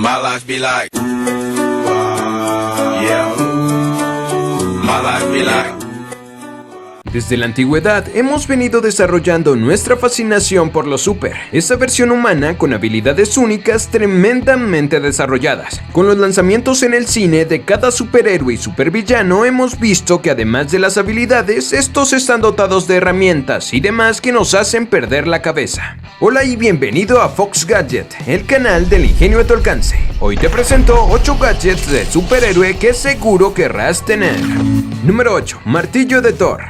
My life be like, yeah, my life be like. Desde la antigüedad hemos venido desarrollando nuestra fascinación por los super, esa versión humana con habilidades únicas tremendamente desarrolladas. Con los lanzamientos en el cine de cada superhéroe y supervillano hemos visto que además de las habilidades, estos están dotados de herramientas y demás que nos hacen perder la cabeza. Hola y bienvenido a Fox Gadget, el canal del ingenio a tu alcance. Hoy te presento 8 gadgets de superhéroe que seguro querrás tener. Número 8. Martillo de Thor.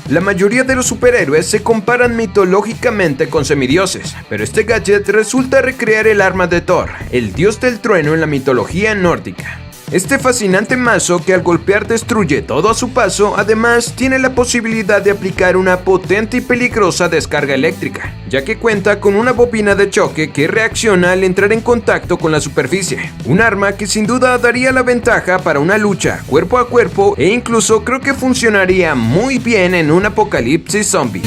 La mayoría de los superhéroes se comparan mitológicamente con semidioses, pero este gadget resulta recrear el arma de Thor, el dios del trueno en la mitología nórdica. Este fascinante mazo que al golpear destruye todo a su paso, además tiene la posibilidad de aplicar una potente y peligrosa descarga eléctrica, ya que cuenta con una bobina de choque que reacciona al entrar en contacto con la superficie. Un arma que sin duda daría la ventaja para una lucha cuerpo a cuerpo e incluso creo que funcionaría muy bien en un apocalipsis zombie.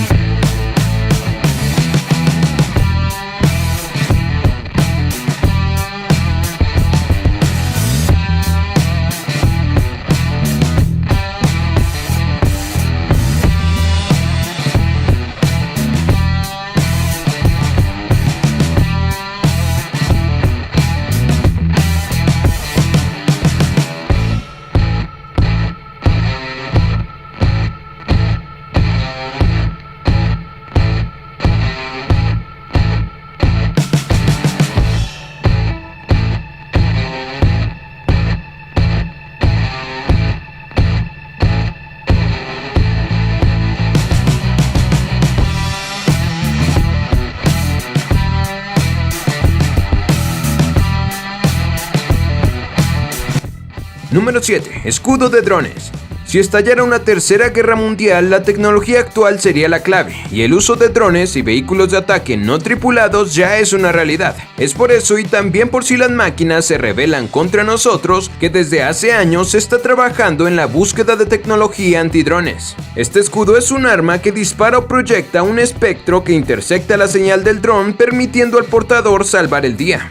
Número 7. Escudo de drones. Si estallara una tercera guerra mundial, la tecnología actual sería la clave, y el uso de drones y vehículos de ataque no tripulados ya es una realidad. Es por eso y también por si las máquinas se rebelan contra nosotros, que desde hace años se está trabajando en la búsqueda de tecnología antidrones. Este escudo es un arma que dispara o proyecta un espectro que intersecta la señal del dron, permitiendo al portador salvar el día.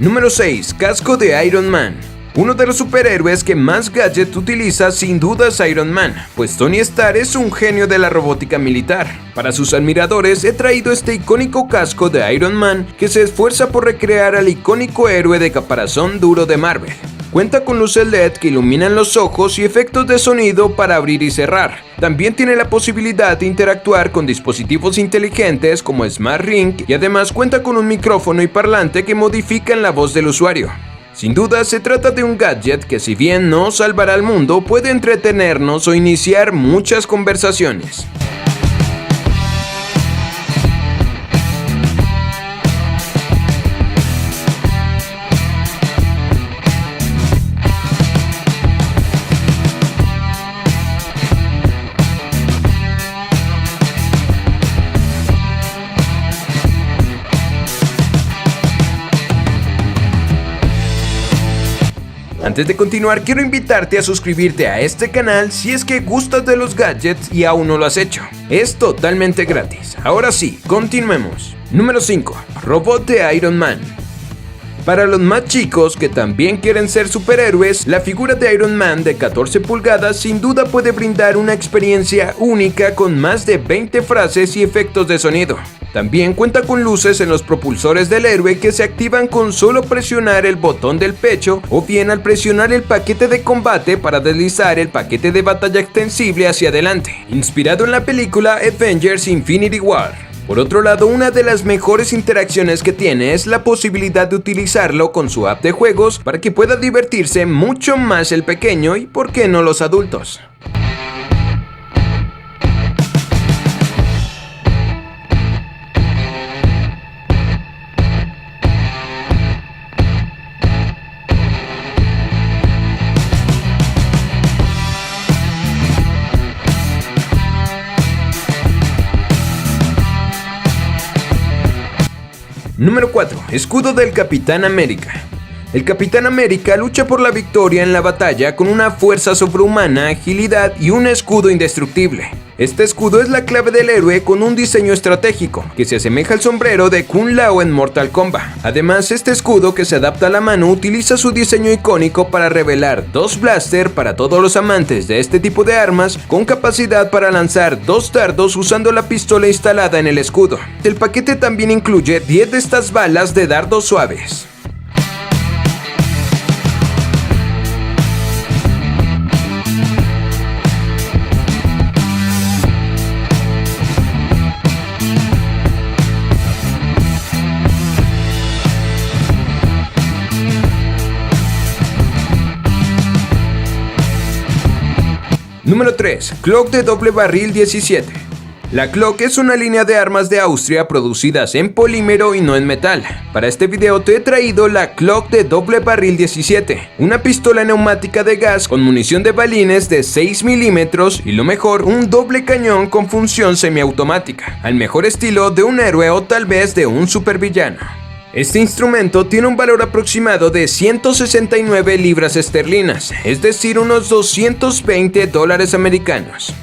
Número 6. Casco de Iron Man. Uno de los superhéroes que más gadget utiliza sin duda es Iron Man, pues Tony Stark es un genio de la robótica militar. Para sus admiradores he traído este icónico casco de Iron Man que se esfuerza por recrear al icónico héroe de caparazón duro de Marvel. Cuenta con luces LED que iluminan los ojos y efectos de sonido para abrir y cerrar. También tiene la posibilidad de interactuar con dispositivos inteligentes como Smart Ring y además cuenta con un micrófono y parlante que modifican la voz del usuario. Sin duda se trata de un gadget que si bien no salvará al mundo, puede entretenernos o iniciar muchas conversaciones. Antes de continuar, quiero invitarte a suscribirte a este canal si es que gustas de los gadgets y aún no lo has hecho. Es totalmente gratis. Ahora sí, continuemos. Número 5. Robot de Iron Man. Para los más chicos que también quieren ser superhéroes, la figura de Iron Man de 14 pulgadas sin duda puede brindar una experiencia única con más de 20 frases y efectos de sonido. También cuenta con luces en los propulsores del héroe que se activan con solo presionar el botón del pecho o bien al presionar el paquete de combate para deslizar el paquete de batalla extensible hacia adelante, inspirado en la película Avengers Infinity War. Por otro lado, una de las mejores interacciones que tiene es la posibilidad de utilizarlo con su app de juegos para que pueda divertirse mucho más el pequeño y por qué no los adultos. Número 4. Escudo del Capitán América. El Capitán América lucha por la victoria en la batalla con una fuerza sobrehumana, agilidad y un escudo indestructible. Este escudo es la clave del héroe con un diseño estratégico, que se asemeja al sombrero de Kung Lao en Mortal Kombat. Además, este escudo que se adapta a la mano utiliza su diseño icónico para revelar dos blaster para todos los amantes de este tipo de armas, con capacidad para lanzar dos dardos usando la pistola instalada en el escudo. El paquete también incluye 10 de estas balas de dardos suaves. Número 3. Glock de doble barril 17. La Glock es una línea de armas de Austria producidas en polímero y no en metal. Para este video te he traído la Glock de doble barril 17, una pistola neumática de gas con munición de balines de 6 milímetros y lo mejor, un doble cañón con función semiautomática, al mejor estilo de un héroe o tal vez de un supervillano. Este instrumento tiene un valor aproximado de 169 libras esterlinas, es decir, unos 220 dólares americanos.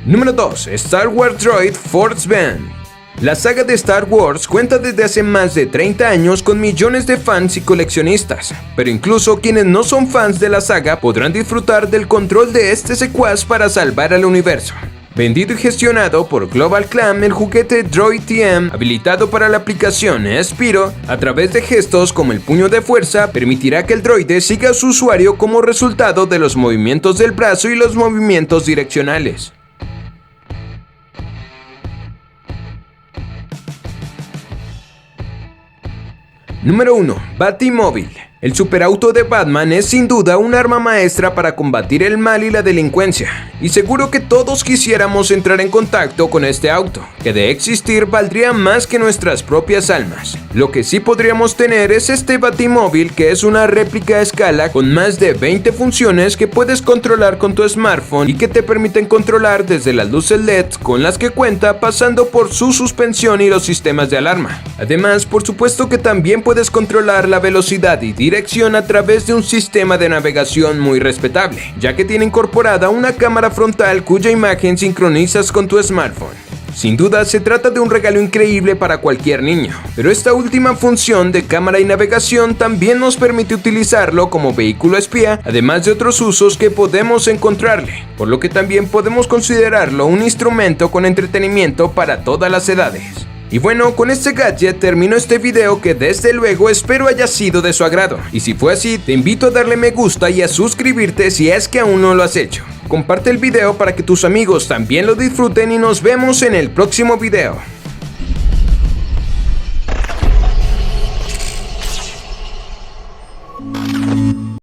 Número 2. Star Wars Droid Force Band. La saga de Star Wars cuenta desde hace más de 30 años con millones de fans y coleccionistas, pero incluso quienes no son fans de la saga podrán disfrutar del control de este secuaz para salvar al universo. Vendido y gestionado por Global Clam, el juguete Droid TM, habilitado para la aplicación Spiro, a través de gestos como el puño de fuerza, permitirá que el droide siga a su usuario como resultado de los movimientos del brazo y los movimientos direccionales. Número 1. Batimóvil. El superauto de Batman es sin duda un arma maestra para combatir el mal y la delincuencia, y seguro que todos quisiéramos entrar en contacto con este auto, que de existir valdría más que nuestras propias almas. Lo que sí podríamos tener es este Batimóvil, que es una réplica a escala con más de 20 funciones que puedes controlar con tu smartphone y que te permiten controlar desde las luces LED con las que cuenta, pasando por su suspensión y los sistemas de alarma. Además, por supuesto que también puedes controlar la velocidad y dirección a través de un sistema de navegación muy respetable, ya que tiene incorporada una cámara frontal cuya imagen sincronizas con tu smartphone. Sin duda se trata de un regalo increíble para cualquier niño, pero esta última función de cámara y navegación también nos permite utilizarlo como vehículo espía, además de otros usos que podemos encontrarle, por lo que también podemos considerarlo un instrumento con entretenimiento para todas las edades. Y bueno, con este gadget termino este video que desde luego espero haya sido de su agrado, y si fue así te invito a darle me gusta y a suscribirte si es que aún no lo has hecho. Comparte el video para que tus amigos también lo disfruten y nos vemos en el próximo video.